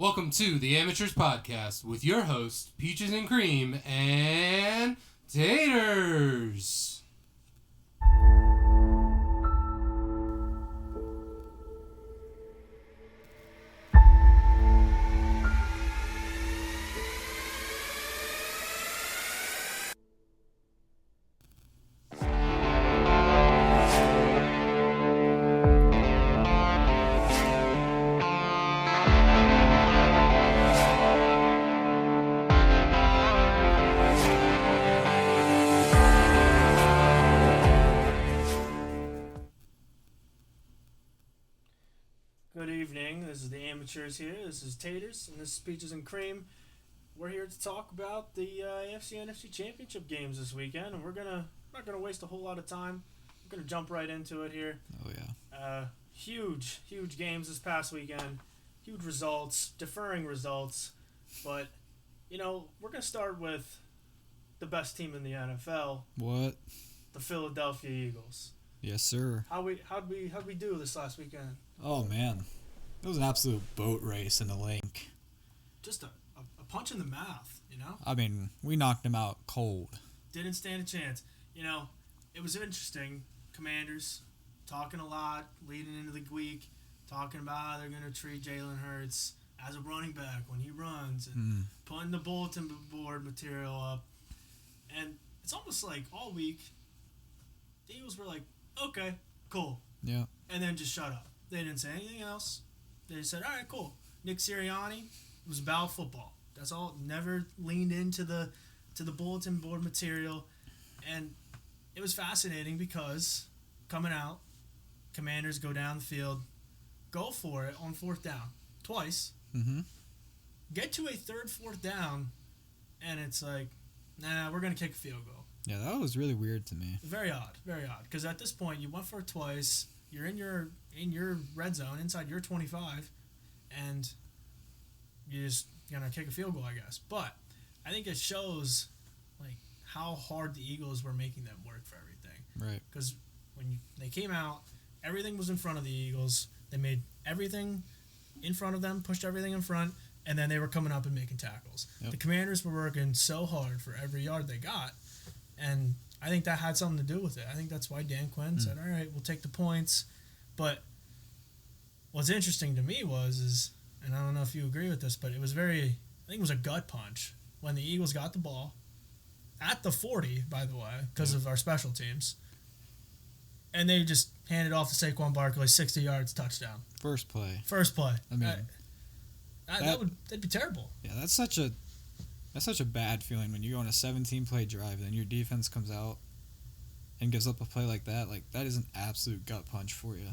Welcome to the Amateurs Podcast with your host, Peaches and Cream and Taters. Good evening. This is the Amateurs here. This is Taters, and this is Peaches and Cream. We're here to talk about the AFC NFC Championship games this weekend, and we're not gonna waste a whole lot of time. We're gonna jump right into it here. Oh yeah. Huge games this past weekend. Huge results, differing results, but we're gonna start with the best team in the NFL, What? the Philadelphia Eagles. Yes, sir. How'd we do this last weekend? Oh man, it was an absolute boat race in the link. Just a punch in the mouth, I mean, we knocked them out cold. Didn't stand a chance. It was interesting. Commanders talking a lot leading into the week, talking about how they're going to treat Jalen Hurts as a running back when he runs and putting the bulletin board material up. And it's almost like all week, the Eagles were like, okay, cool. Yeah. And then just shut up. They didn't say anything else. They just said, all right, cool. Nick Sirianni was about football. That's all. Never leaned into the bulletin board material. And it was fascinating because coming out, Commanders go down the field, go for it on fourth down twice, get to a third, fourth down, and it's like, nah, we're going to kick a field goal. Yeah, that was really weird to me. Very odd. Because at this point, you went for it twice. You're in your red zone, inside your 25, and you're just gonna kick a field goal, I guess. But I think it shows like how hard the Eagles were making them work for everything. Right. Because when they came out, everything was in front of the Eagles. They made everything in front of them, pushed everything in front, and then they were coming up and making tackles. Yep. The Commanders were working so hard for every yard they got, and I think that had something to do with it. I think that's why Dan Quinn said, all right, we'll take the points. But what's interesting to me is, and I don't know if you agree with this, but I think it was a gut punch when the Eagles got the ball at the 40, by the way, because of our special teams. And they just handed off to Saquon Barkley, 60 yards, touchdown. First play. I mean, that'd be terrible. Yeah, that's such a bad feeling when you go on a 17-play drive, then your defense comes out and gives up a play like that. Like, that is an absolute gut punch for you.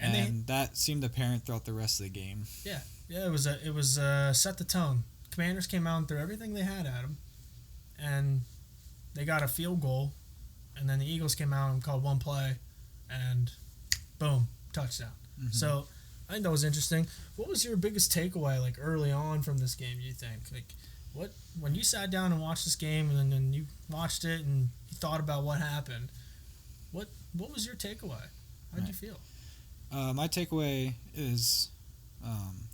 And that seemed apparent throughout the rest of the game. Yeah, it was set the tone. Commanders came out and threw everything they had at them, and they got a field goal, and then the Eagles came out and called one play, and boom, touchdown. Mm-hmm. So I think that was interesting. What was your biggest takeaway, like, early on from this game, do you think? Like, when you sat down and watched this game and then you watched it and you thought about what happened, what was your takeaway? How did you feel? My takeaway is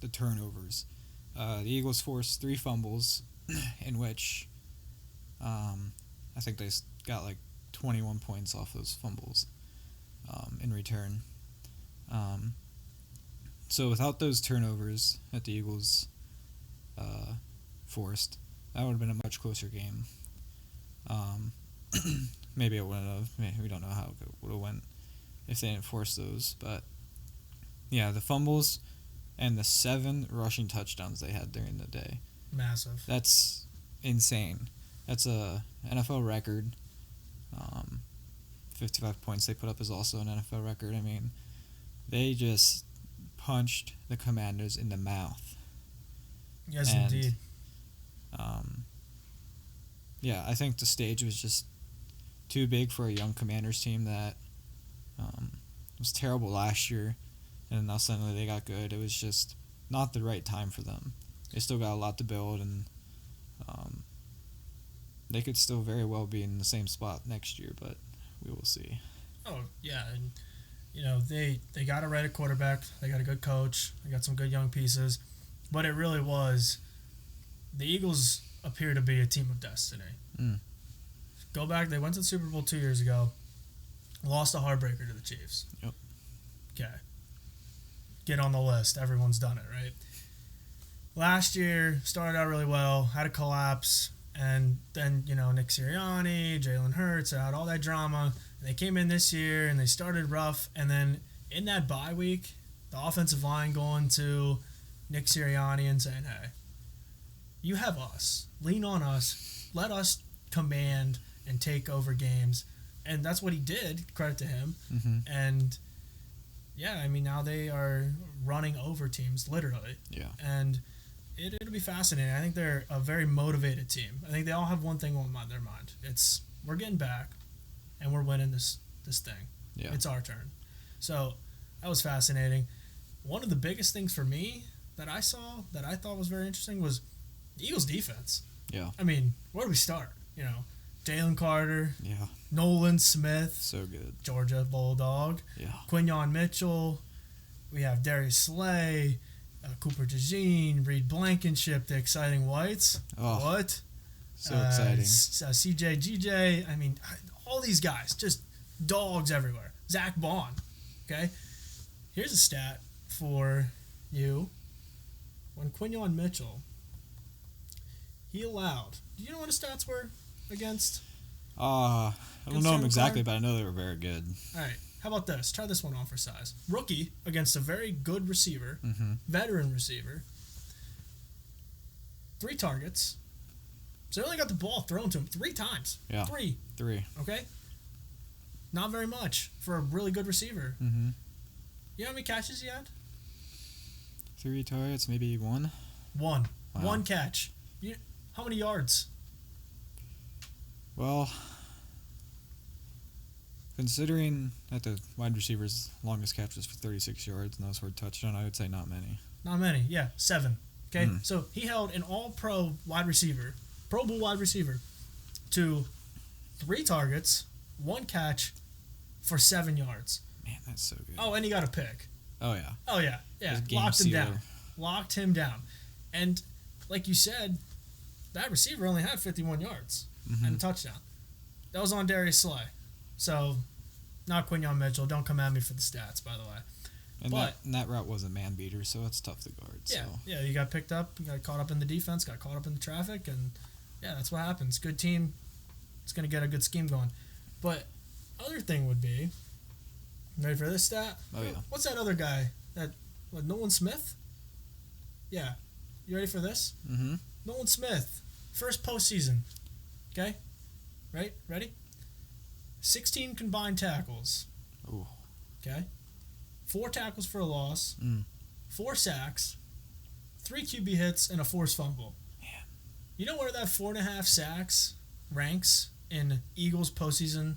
the turnovers. The Eagles forced 3 fumbles, in which I think they got like 21 points off those fumbles in return. So without those turnovers that the Eagles forced, that would have been a much closer game. Maybe it wouldn't have. We don't know how it would have went if they didn't force those. But yeah, the fumbles and the 7 rushing touchdowns they had during the day. Massive. That's insane. That's a NFL record. 55 points they put up is also an NFL record. I mean, they just punched the Commanders in the mouth. Yes, indeed. Yeah, I think the stage was just too big for a young Commanders team that was terrible last year, and now suddenly they got good. It was just not the right time for them. They still got a lot to build, and they could still very well be in the same spot next year, but we will see. Oh, yeah, and they got a right at quarterback. They got a good coach. They got some good young pieces. But it really was. The Eagles appear to be a team of destiny. Go back. They went to the Super Bowl 2 years ago. Lost a heartbreaker to the Chiefs. Yep. Okay. Get on the list. Everyone's done it, right? Last year, started out really well, had a collapse, and then, Nick Sirianni, Jalen Hurts, had all that drama. And they came in this year, and they started rough, and then in that bye week, the offensive line going to Nick Sirianni and saying, hey, you have us. Lean on us. Let us command and take over games. And that's what he did, credit to him. Mm-hmm. And, yeah, I mean, now they are running over teams, literally. Yeah. And it'll be fascinating. I think they're a very motivated team. I think they all have one thing on their mind. It's, we're getting back, and we're winning this thing. Yeah. It's our turn. So that was fascinating. One of the biggest things for me that I saw that I thought was very interesting was the Eagles' defense. Yeah. I mean, where do we start? Jalen Carter, Yeah. Nolan Smith, So good. Georgia Bulldog, Yeah. Quinyon Mitchell. We have Darius Slay, Cooper DeJean, Reed Blankenship, the exciting whites. Oh, What? So exciting. CJ, GJ. I mean, all these guys, just dogs everywhere. Zach Bond. Okay? Here's a stat for you. When Quinyon Mitchell, he allowed. Do you know what his stats were against? I don't know them Jalen exactly, Carter? but I know they were very good. All right. How about this? Try this one on for size. Rookie against a very good receiver, Mm-hmm. veteran receiver. 3 targets. So he only got the ball thrown to him 3 times. Yeah. 3. 3. Okay? Not very much for a really good receiver. Mm-hmm. You know how many catches he had? 3 targets, maybe 1. 1. Wow. 1 catch. How many yards? Well, considering that the wide receiver's longest catch was for 36 yards and those for a touchdown, I would say not many. Not many. Yeah, 7. Okay? So he held an all-pro wide receiver, Pro Bowl wide receiver, to 3 targets, 1 catch for 7 yards. Man, that's so good. Oh, and he got a pick. Oh yeah. Oh, yeah. Yeah. His game Locked him sealer. down. Locked him down. And like you said, that receiver only had 51 yards and a touchdown. That was on Darius Slay. So, not Quinyon Mitchell. Don't come at me for the stats, by the way. And But- that route was a man beater, so it's tough to guard. Yeah, So. yeah, you got picked up, you got caught up in the defense, got caught up in the traffic, and yeah, that's what happens. Good team, it's going to get a good scheme going. But other thing would be, ready for this stat? Oh, yeah. What's that other guy? Nolan Smith? Yeah. You ready for this? Mm-hmm. Nolan Smith, first postseason. Okay? Right? Ready? 16 combined tackles. Ooh. Okay? 4 tackles for a loss. 4 sacks. 3 QB hits and a forced fumble. Man. You know where that 4.5 sacks ranks in Eagles postseason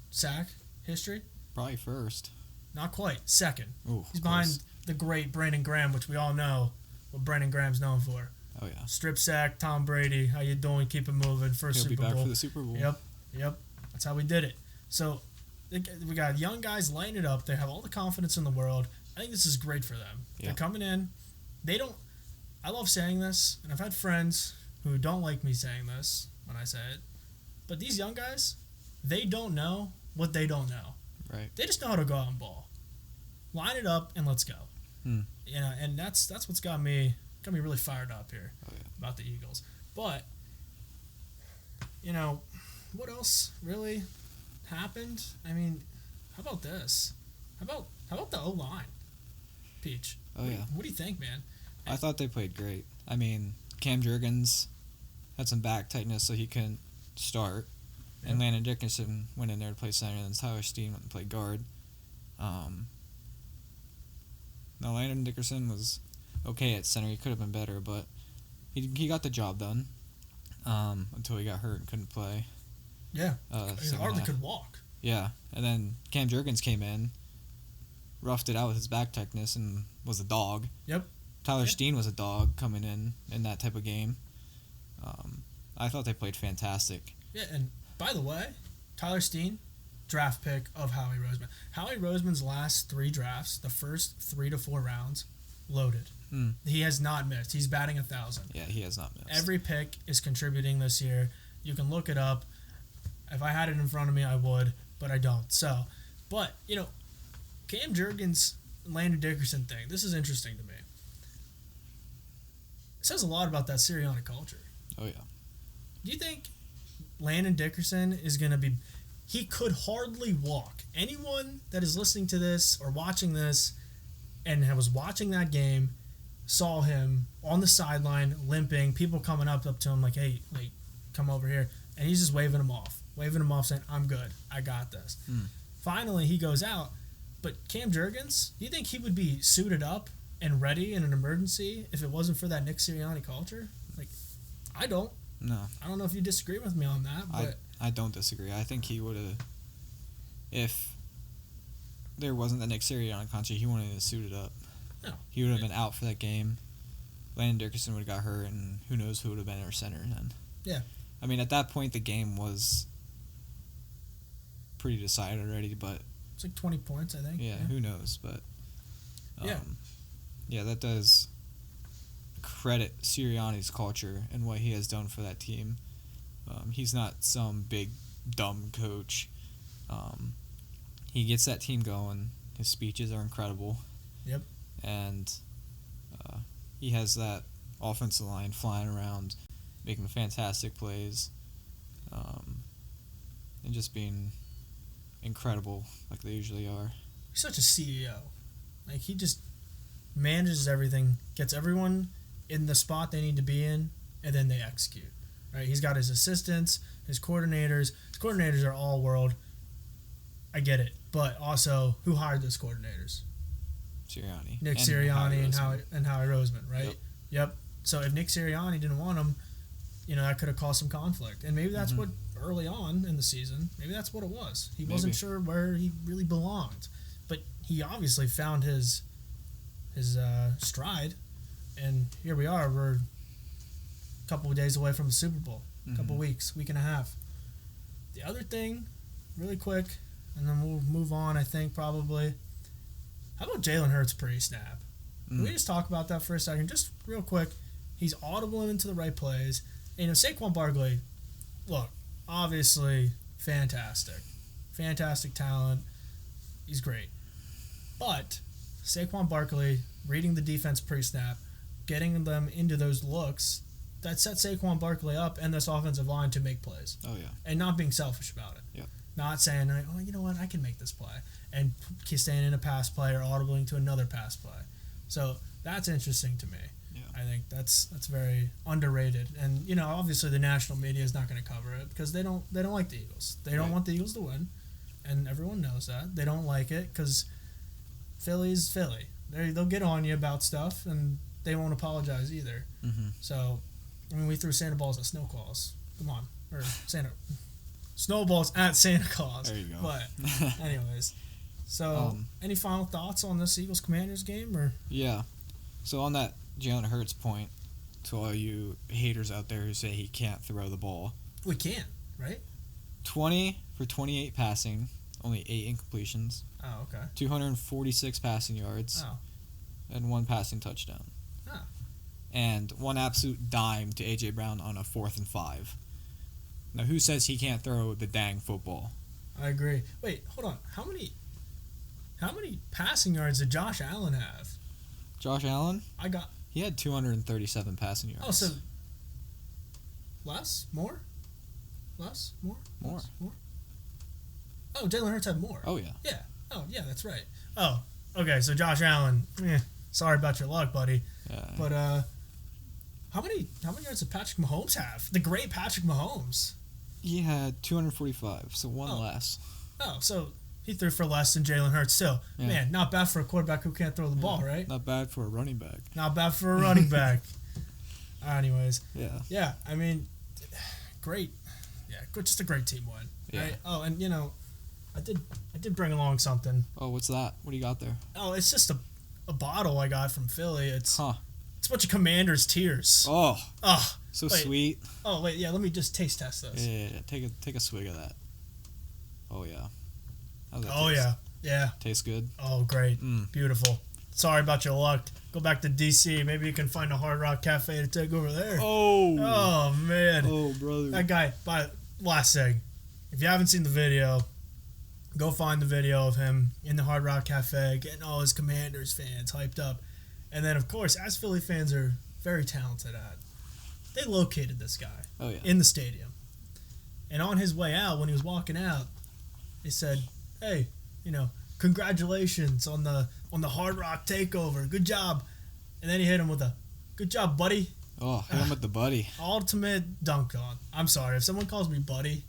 sack history? Probably first. Not quite. Second. Ooh. He's behind close. the great Brandon Graham, which we all know what Brandon Graham's known for. Oh yeah. Strip sack, Tom Brady. How you doing? Keep it moving. First He'll be Super back Bowl. for the Super Bowl. Yep. That's how we did it. So we got young guys lighting it up. They have all the confidence in the world. I think this is great for them. Yeah. They're coming in. They don't. I love saying this, and I've had friends who don't like me saying this when I say it. But these young guys, they don't know what they don't know. Right. They just know how to go out and ball. Line it up and let's go. Hmm. You know, and that's what's got me really fired up here Oh yeah. about the Eagles. But what else really happened? I mean, how about this? How about the O-line? Peach. Oh yeah. What do you think, man? I thought they played great. I mean, Cam Jurgens had some back tightness, so he couldn't start. And Yeah. Landon Dickerson went in there to play center, and then Tyler Steen went and played guard. Now, Landon Dickerson was okay at center. He could have been better, but he got the job done until he got hurt and couldn't play. Yeah. He second hardly half. could walk. Yeah, and then Cam Jurgens came in, roughed it out with his back tightness, and was a dog. Yep. Tyler Yeah. Steen was a dog coming in that type of game. I thought they played fantastic. Yeah, and by the way, Tyler Steen, draft pick of Howie Roseman. Howie Roseman's last 3 drafts, the first 3 to 4 rounds, loaded. He has not missed. He's batting 1,000. Yeah, he has not missed. Every pick is contributing this year. You can look it up. If I had it in front of me, I would, but I don't. So, but, Cam Jurgens, Landon Dickerson thing, this is interesting to me. It says a lot about that Sirianni culture. Oh, yeah. Do you think Landon Dickerson is going to be... He could hardly walk. Anyone that is listening to this or watching this and was watching that game saw him on the sideline limping, people coming up to him like, hey, come over here. And he's just waving him off saying, I'm good. I got this. Finally, he goes out. But Cam Jurgens, do you think he would be suited up and ready in an emergency if it wasn't for that Nick Sirianni culture? I don't. No. I don't know if you disagree with me on that, but... I don't disagree. I think he would have... If there wasn't the Nick Sirianni culture, he wouldn't have suited up. No. He would have been out for that game. Landon Dickerson would have got hurt, and who knows who would have been our center then. Yeah. I mean, at that point, the game was pretty decided already, but... It's like 20 points, I think. Yeah, who knows, but... Yeah, that does credit Sirianni's culture and what he has done for that team. He's not some big, dumb coach. He gets that team going. His speeches are incredible. Yep. And he has that offensive line flying around, making fantastic plays, and just being incredible like they usually are. He's such a CEO. He just manages everything, gets everyone in the spot they need to be in, and then they execute. Right? He's got his assistants, his coordinators. His coordinators are all world. I get it. But also, who hired those coordinators? Sirianni. Nick Sirianni and Howie Roseman, right? Yep. So if Nick Sirianni didn't want him, that could have caused some conflict. And maybe that's what, early on in the season, maybe that's what it was. He wasn't sure where he really belonged. But he obviously found his stride. And here we are. We're a couple of days away from the Super Bowl. A couple weeks, week and a half. The other thing, really quick, and then we'll move on, I think, probably. How about Jalen Hurts pre-snap? Can we just talk about that for a second? Just real quick. He's audibling into the right plays. And, Saquon Barkley, look, obviously fantastic. Fantastic talent. He's great. But Saquon Barkley reading the defense pre-snap, getting them into those looks, that set Saquon Barkley up and this offensive line to make plays. Oh, yeah. And not being selfish about it. Yep. Not saying, oh, you know what, I can make this play. And staying in a pass play or audibling to another pass play. So that's interesting to me. Yeah. I think that's very underrated. And, obviously the national media is not going to cover it because they don't like the Eagles. They don't want the Eagles to win. And everyone knows that. They don't like it because Philly's Philly. They'll get on you about stuff, and they won't apologize either. So, we threw Santa balls at snow claws. Come on. Or snowballs at Santa Claus. There you go. But, anyways. So, any final thoughts on this Eagles-Commanders game? Or? Yeah. So, on that Jalen Hurts point, to all you haters out there who say he can't throw the ball. We can, right? 20 for 28 passing, only 8 incompletions. Oh, okay. 246 passing yards. Oh. And 1 passing touchdown. Oh. And 1 absolute dime to A.J. Brown on a 4th and 5. Now, who says he can't throw the dang football? I agree. Wait, hold on. How many passing yards did Josh Allen have? Josh Allen? He had 237 passing yards. Oh, so less? More? Less? More? More. Less? More? Oh, Jalen Hurts had more. Oh, yeah. Yeah. Oh, yeah, that's right. Oh, okay, so Josh Allen, sorry about your luck, buddy. Yeah. But how many yards did Patrick Mahomes have? The great Patrick Mahomes. He had 245, so 1 less. Oh, so he threw for less than Jalen Hurts still. Yeah. Man, not bad for a quarterback who can't throw the ball, right? Not bad for a running back. Not bad for a running back. Anyways. Yeah. Yeah, I mean, great. Yeah, just a great team win. Yeah. Right? Oh, and I did bring along something. Oh, what's that? What do you got there? Oh, it's just a bottle I got from Philly. It's a bunch of Commander's tears. Oh. Oh. So sweet. Oh, wait, yeah, let me just taste test this. Yeah. Take a swig of that. Oh, yeah. Oh, taste? Yeah. Tastes good? Oh, great. Beautiful. Sorry about your luck. go back to DC. Maybe you can find a Hard Rock Cafe to take over there. Oh, man. Oh, brother. That guy, last thing, if you haven't seen the video, go find the video of him in the Hard Rock Cafe getting all his Commanders fans hyped up. And then, of course, as Philly fans are very talented at, they located this guy in the stadium. And on his way out, when he was walking out, they said, hey, congratulations on the Hard Rock takeover. Good job. And then he hit him with a, good job, buddy. Oh, hit him with the buddy. Ultimate dunk on. I'm sorry. If someone calls me buddy,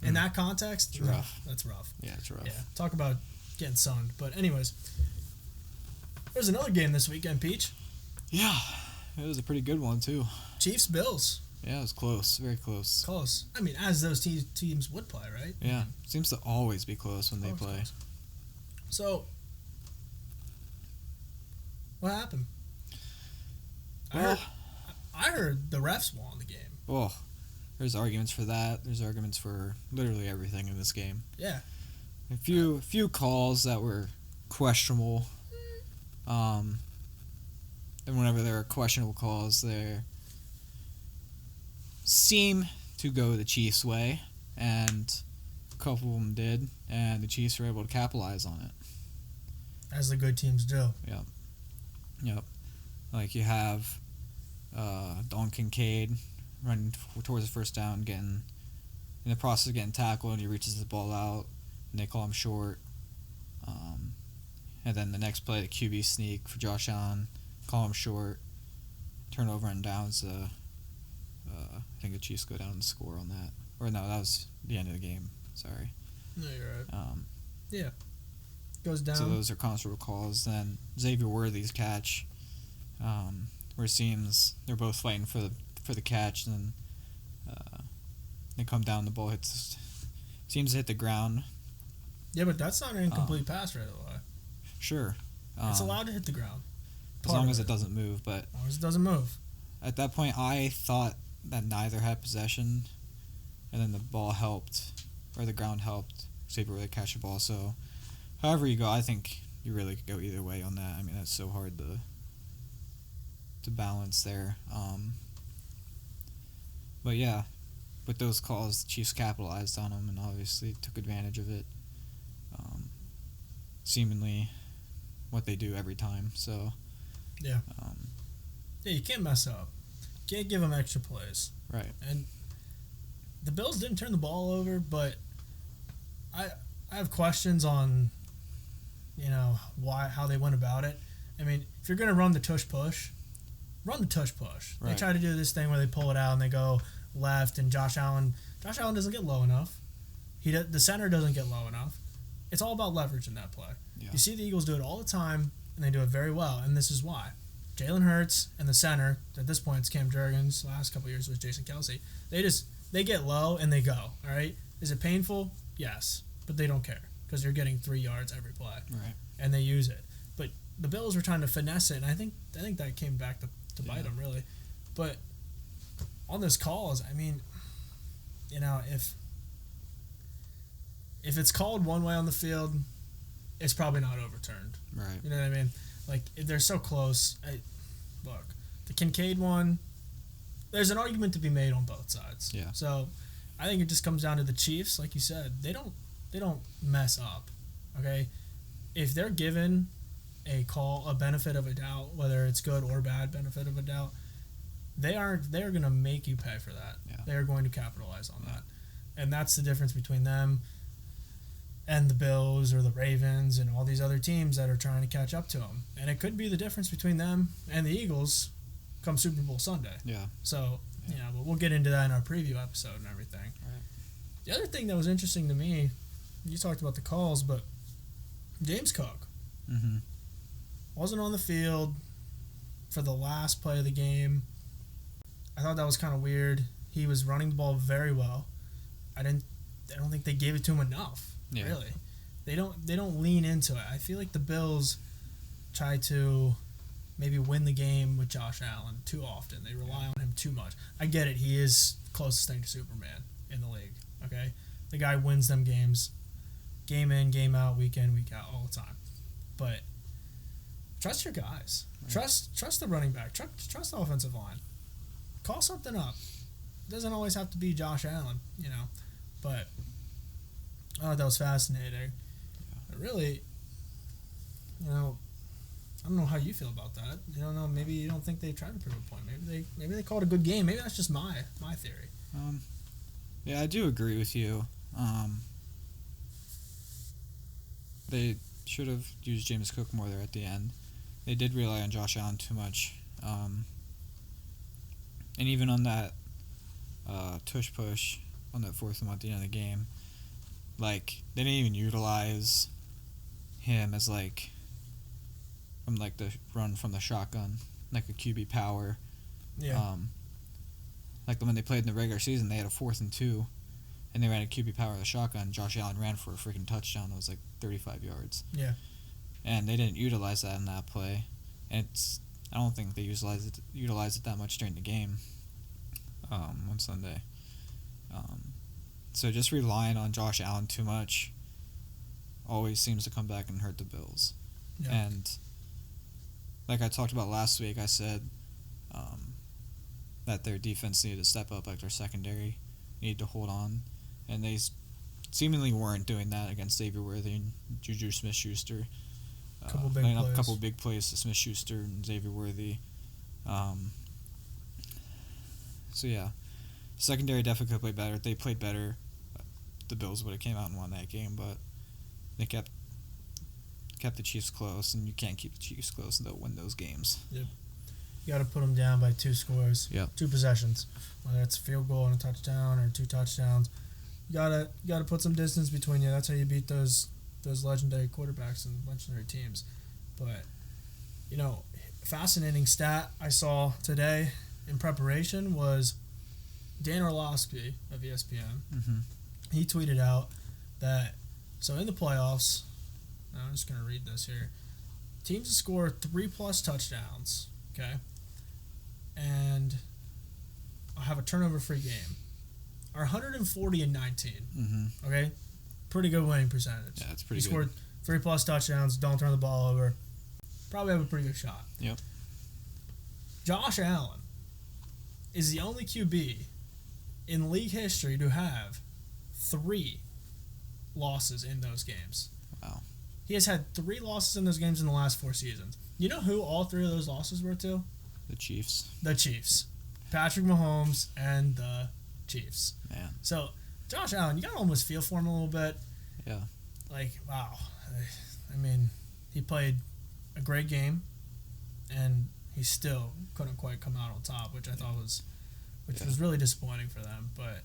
in that context, it's rough. That's rough. Yeah, it's rough. Yeah, talk about getting sunned. But anyways, there's another game this weekend, Peach. Yeah, it was a pretty good one, too. Chiefs-Bills. Yeah, it was close. Very close. Close. I mean, as those teams would play, right? Yeah. Seems to always be close when they play. Close. So, what happened? Well, I heard the refs won the game. Oh, there's arguments for that. There's arguments for literally everything in this game. Yeah. A few calls that were questionable. And whenever there are questionable calls, they seem to go the Chiefs' way, and a couple of them did, and the Chiefs were able to capitalize on it. As the good teams do. Yep. Like you have Don Kincaid running towards the first down, getting in the process of getting tackled, and he reaches the ball out, and they call him short. And then the next play, the QB sneak for Josh Allen, call him short, turnover and downs. I think the Chiefs go down and score on that. Or no, that was the end of the game. Sorry. No, you're right. Yeah. Goes down. So those are constable calls. Then Xavier Worthy's catch, where it seems they're both fighting for the catch, and they come down. The ball seems to hit the ground. Yeah, but that's not an incomplete pass right away. Sure. It's allowed to hit the ground. As long as it doesn't move. But as long as it doesn't move. At that point, I thought that neither had possession, and then the ball helped, or the ground helped Xavier Worthy catch the ball. So, however you go, I think you really could go either way on that. I mean, that's so hard to balance there. But yeah, with those calls, the Chiefs capitalized on them and obviously took advantage of it. Seemingly what they do every time. So yeah, you can't mess up. Can't give them extra plays. Right. And the Bills didn't turn the ball over, but I have questions on how they went about it. I mean, if you're gonna run the tush push, run the tush push. Right. They try to do this thing where they pull it out and they go left, and Josh Allen doesn't get low enough. The center doesn't get low enough. It's all about leverage in that play. Yeah. You see the Eagles do it all the time, and they do it very well, and this is why. Jalen Hurts and the center, at this point it's Cam Jurgens, the last couple of years was Jason Kelsey, they get low and they go, all right? Is it painful? Yes, but they don't care because they're getting 3 yards every play. Right. And they use it. But the Bills were trying to finesse it, and I think that came back to bite them, really. But on those calls, I mean, if it's called one way on the field, it's probably not overturned. Right. You know what I mean? Like, they're so close. Look, the Kincaid one, there's an argument to be made on both sides. Yeah. So, I think it just comes down to the Chiefs, like you said. They don't mess up, okay? If they're given a call, a benefit of a doubt, whether it's good or bad benefit of a doubt, they're going to make you pay for that. Yeah. They're going to capitalize on that. And that's the difference between them and the Bills or the Ravens and all these other teams that are trying to catch up to them. And it could be the difference between them and the Eagles come Super Bowl Sunday. Yeah. So, but we'll get into that in our preview episode and everything. Right. The other thing that was interesting to me, you talked about the calls, but James Cook wasn't on the field for the last play of the game. I thought that was kind of weird. He was running the ball very well. I don't think they gave it to him enough. Yeah. Really, they don't lean into it. I feel like the Bills try to maybe win the game with Josh Allen too often. They rely on him too much. I get it. He is closest thing to Superman in the league. Okay, the guy wins them games, game in, game out, week in, week out, all the time. But trust your guys. Right. Trust the running back. Trust the offensive line. Call something up. It doesn't always have to be Josh Allen, but that was fascinating. But really, I don't know how you feel about that. Maybe you don't think they tried to prove a point. Maybe they called a good game. Maybe that's just my theory. Yeah, I do agree with you. They should have used James Cook more there at the end. They did rely on Josh Allen too much. And even on that tush push on that fourth one at the end of the game, like, they didn't even utilize him as, like, from, like, the run from the shotgun, like a QB power. Yeah. Like when they played in the regular season, they had a 4th and 2, and they ran a QB power of the shotgun. Josh Allen ran for a freaking touchdown that was like 35 yards. Yeah. And they didn't utilize that in that play. And I don't think they utilized it that much during the game on Sunday. So just relying on Josh Allen too much always seems to come back and hurt the Bills. Yeah. And like I talked about last week, I said that their defense needed to step up, like their secondary needed to hold on, and they seemingly weren't doing that against Xavier Worthy and Juju Smith-Schuster. Couple big plays to Smith-Schuster and Xavier Worthy. So yeah, secondary definitely could play better. If they played better, the Bills would have came out and won that game, but they kept the Chiefs close, and you can't keep the Chiefs close and they'll win those games. Yep. You got to put them down by 2 scores. Yep. 2 possessions, whether it's a field goal and a touchdown or 2 touchdowns. You gotta put some distance between you. That's how you beat those legendary quarterbacks and legendary teams. But fascinating stat I saw today in preparation was Dan Orlovsky of ESPN. Mm-hmm. He tweeted out that in the playoffs, I'm just gonna read this here. Teams that score 3+ touchdowns, okay, and have a turnover-free game are 140 and 19. Mm-hmm. Okay, pretty good winning percentage. Yeah, it's pretty you good. scored 3+ touchdowns, don't turn the ball over, probably have a pretty good shot. Yep. Josh Allen is the only QB in league history to have 3 losses in those games. Wow. He has had 3 losses in those games in the last 4 seasons. You know who all 3 of those losses were to? The Chiefs. The Chiefs. Patrick Mahomes and the Chiefs. Man. So, Josh Allen, you got to almost feel for him a little bit. Yeah. Like, wow. I mean, he played a great game, and he still couldn't quite come out on top, which I thought was really disappointing for them. But,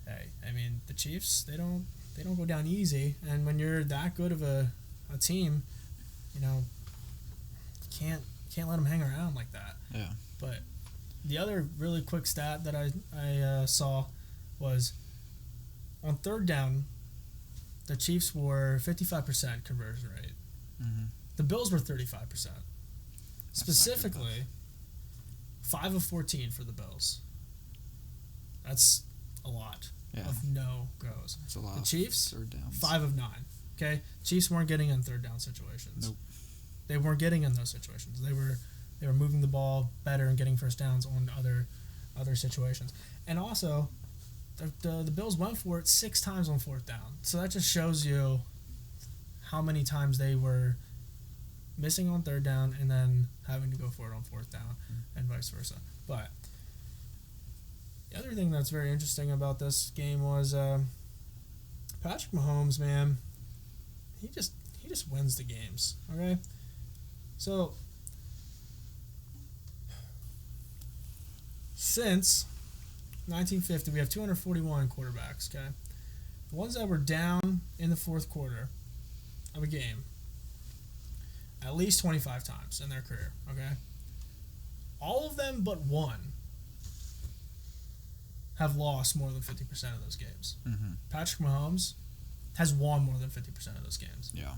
hey, I mean, the Chiefs, they don't go down easy, and when you're that good of a team, you can't let them hang around like that. Yeah. But the other really quick stat that I saw was on 3rd down, the Chiefs were 55% conversion rate. Mm-hmm. The Bills were 35%. Specifically, 5 of 14 for the Bills. That's a lot of no goes. That's a lot. The Chiefs, 3rd downs. 5 of 9. Okay, Chiefs weren't getting in 3rd down situations. Nope. They weren't getting in those situations. They were moving the ball better and getting first downs on other situations. And also, the Bills went for it 6 times on 4th down. So that just shows you how many times they were missing on 3rd down and then having to go for it on 4th down and vice versa. But the other thing that's very interesting about this game was Patrick Mahomes, man. He just wins the games, okay? So since 1950, we have 241 quarterbacks, okay? The ones that were down in the 4th quarter of a game at least 25 times in their career, okay? All of them but one have lost more than 50% of those games. Mm-hmm. Patrick Mahomes has won more than 50% of those games. Yeah.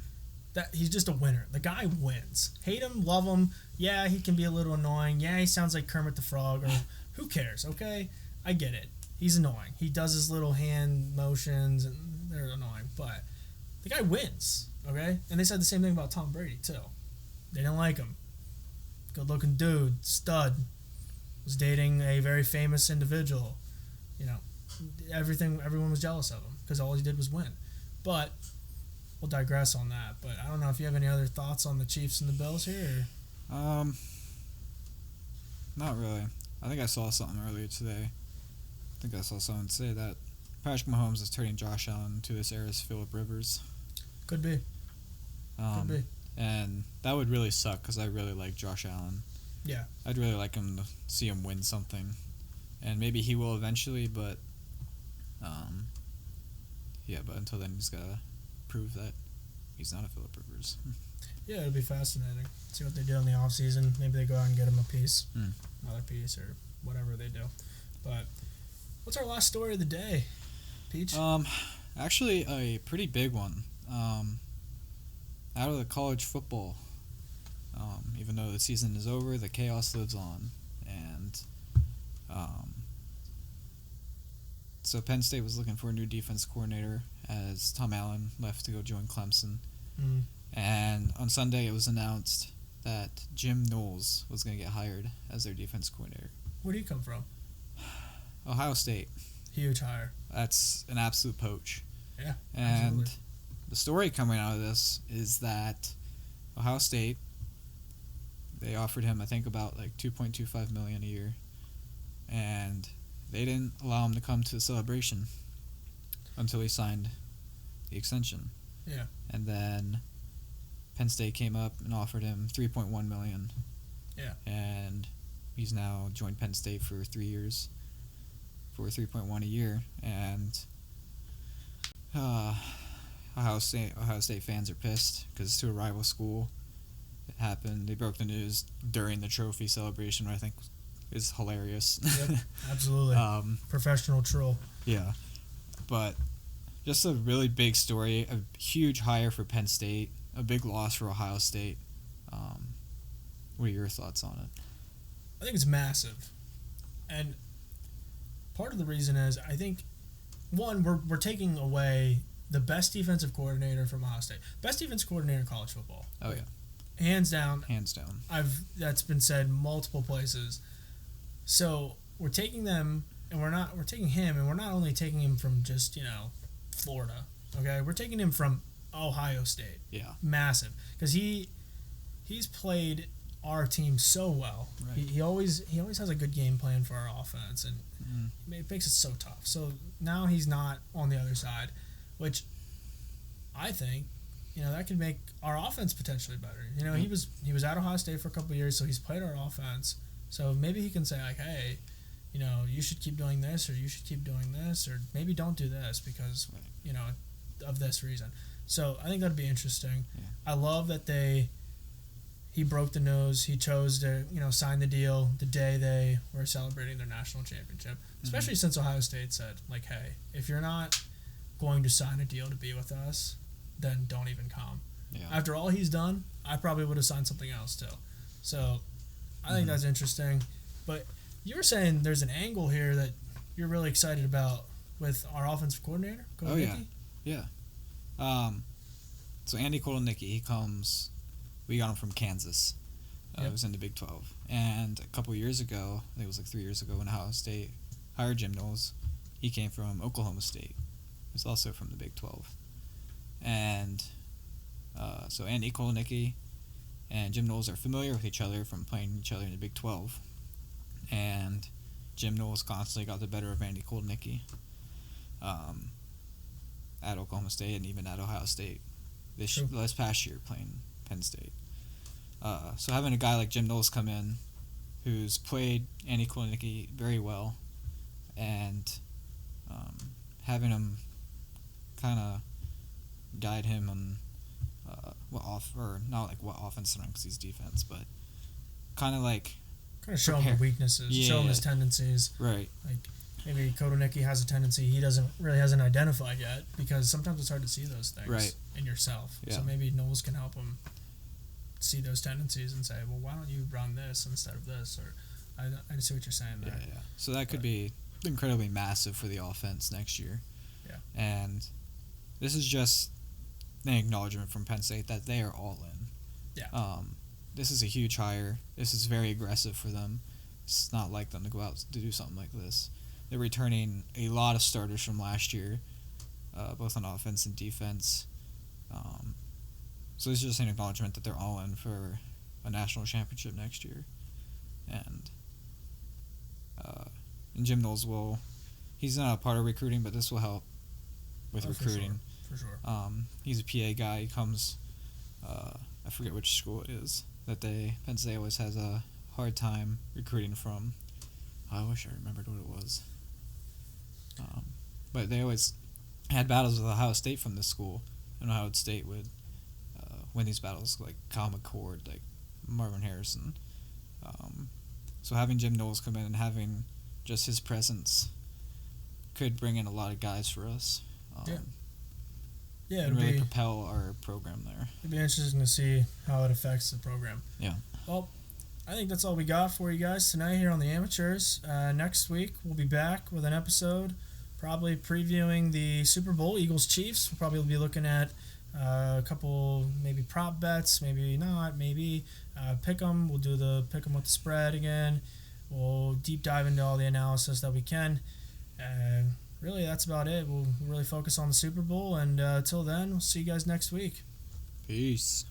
He's just a winner. The guy wins. Hate him, love him. Yeah, he can be a little annoying. Yeah, he sounds like Kermit the Frog. Or who cares, okay? I get it. He's annoying. He does his little hand motions, and they're annoying. But the guy wins, okay? And they said the same thing about Tom Brady, too. They didn't like him. Good-looking dude, stud, was dating a very famous individual. You know, everyone was jealous of him because all he did was win. But we'll digress on that. But I don't know if you have any other thoughts on the Chiefs and the Bills here. Not really. I think I saw something earlier today. I think I saw someone say that Patrick Mahomes is turning Josh Allen into this era's Phillip Rivers. Could be. Could be. And that would really suck because I really like Josh Allen. Yeah. I'd really like him to see him win something. And maybe he will eventually, but but until then he's got to prove that he's not a Phillip Rivers. Yeah, it'll be fascinating. See what they do in the offseason. Maybe they go out and get him a piece, another piece, or whatever they do. But what's our last story of the day, Peach? Actually, a pretty big one. Out of the college football. Even though the season is over, the chaos lives on. And so Penn State was looking for a new defense coordinator as Tom Allen left to go join Clemson. And on Sunday it was announced that Jim Knowles was going to get hired as their defense coordinator. Where do you come from? Ohio State. Huge hire. That's an absolute poach. Yeah, and absolutely. The story coming out of this is that Ohio State, they offered him, I think, about like $2.25 million a year, and they didn't allow him to come to the celebration until he signed the extension. Yeah. And then Penn State came up and offered him $3.1 million. Yeah. And he's now joined Penn State for 3 years for $3.1 a year, and Ohio State fans are pissed because it's to a rival school. It happened. They broke the news during the trophy celebration, which I think is hilarious. Yep, absolutely. Professional troll. Yeah, but just a really big story, a huge hire for Penn State, a big loss for Ohio State. What are your thoughts on it? I think it's massive, and part of the reason is I think one, we're taking away the best defensive coordinator from Ohio State, best defense coordinator in college football. Oh yeah, hands down. That's been said multiple places. So we're taking them, and we're taking him, and we're not only taking him from just Florida. Okay, we're taking him from Ohio State. Yeah, massive, because he's played our team so well. Right. He always has a good game plan for our offense, and it makes it so tough. So now he's not on the other side, which I think that could make our offense potentially better. He was at Ohio State for a couple of years, so he's played our offense. So maybe he can say like, hey, you should keep doing this, or you should keep doing this, or maybe don't do this because of this reason. So I think that'd be interesting. Yeah. I love that he broke the news. He chose to, sign the deal the day they were celebrating their national championship, especially since Ohio State said, like, hey, if you're not going to sign a deal to be with us, then don't even come. Yeah. After all he's done, I probably would have signed something else too. So I think that's interesting. But you were saying there's an angle here that you're really excited about with our offensive coordinator, Kotelnicki? Yeah. So Andy Kotelnicki, we got him from Kansas. It was in the Big 12. And a couple years ago, I think it was like 3 years ago, when Ohio State hired Jim Knowles, he came from Oklahoma State. He was also from the Big 12. And so Andy Kotelnicki and Jim Knowles are familiar with each other from playing each other in the Big 12. And Jim Knowles constantly got the better of Andy Kotelnicki at Oklahoma State and even at Ohio State this past year playing Penn State. So having a guy like Jim Knowles come in who's played Andy Kotelnicki very well, and having him kind of guide him on not like what offense to run because he's defense, but kind of show him the weaknesses, show him his tendencies. Right. Like maybe Kotelnicki has a tendency he hasn't identified yet, because sometimes it's hard to see those things in yourself. Yeah. So maybe Knowles can help him see those tendencies and say, well, why don't you run this instead of this? Or I see what you're saying there. Yeah. So that could be incredibly massive for the offense next year. Yeah. And this is just an acknowledgement from Penn State that they are all in. Yeah. this is a huge hire. This is very aggressive for them. It's not like them to go out to do something like this. They're returning a lot of starters from last year, both on offense and defense. So it's just an acknowledgement that they're all in for a national championship next year. And Jim Knowles he's not a part of recruiting, but this will help with recruiting. For sure. He's a PA guy. He comes, I forget which school it is, that Penn State always has a hard time recruiting from. I wish I remembered what it was. But they always had battles with Ohio State from this school, and Ohio State would win these battles, like Kyle McCord, like Marvin Harrison. So having Jim Knowles come in and having just his presence could bring in a lot of guys for us. Yeah, and really propel our program there. It'd be interesting to see how it affects the program. Yeah. Well, I think that's all we got for you guys tonight here on the Amateurs. Next week, we'll be back with an episode, probably previewing the Super Bowl, Eagles-Chiefs. We'll probably be looking at a couple maybe prop bets, maybe not, maybe pick 'em. We'll do the pick 'em with the spread again. We'll deep dive into all the analysis that we can. Really, that's about it. We'll really focus on the Super Bowl, and until then, we'll see you guys next week. Peace.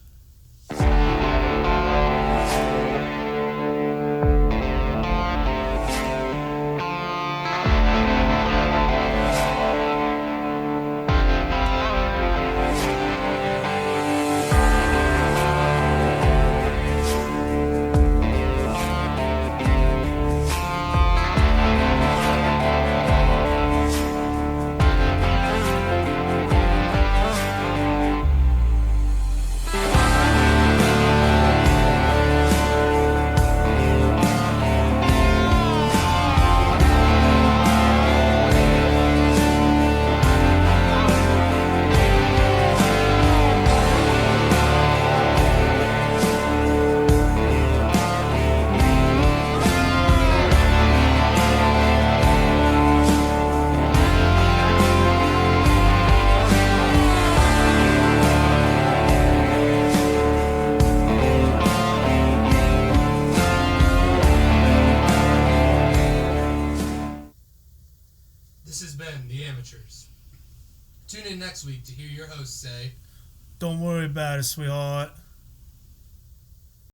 This has been The Amateurs. Tune in next week to hear your host say, Don't worry about it, sweetheart.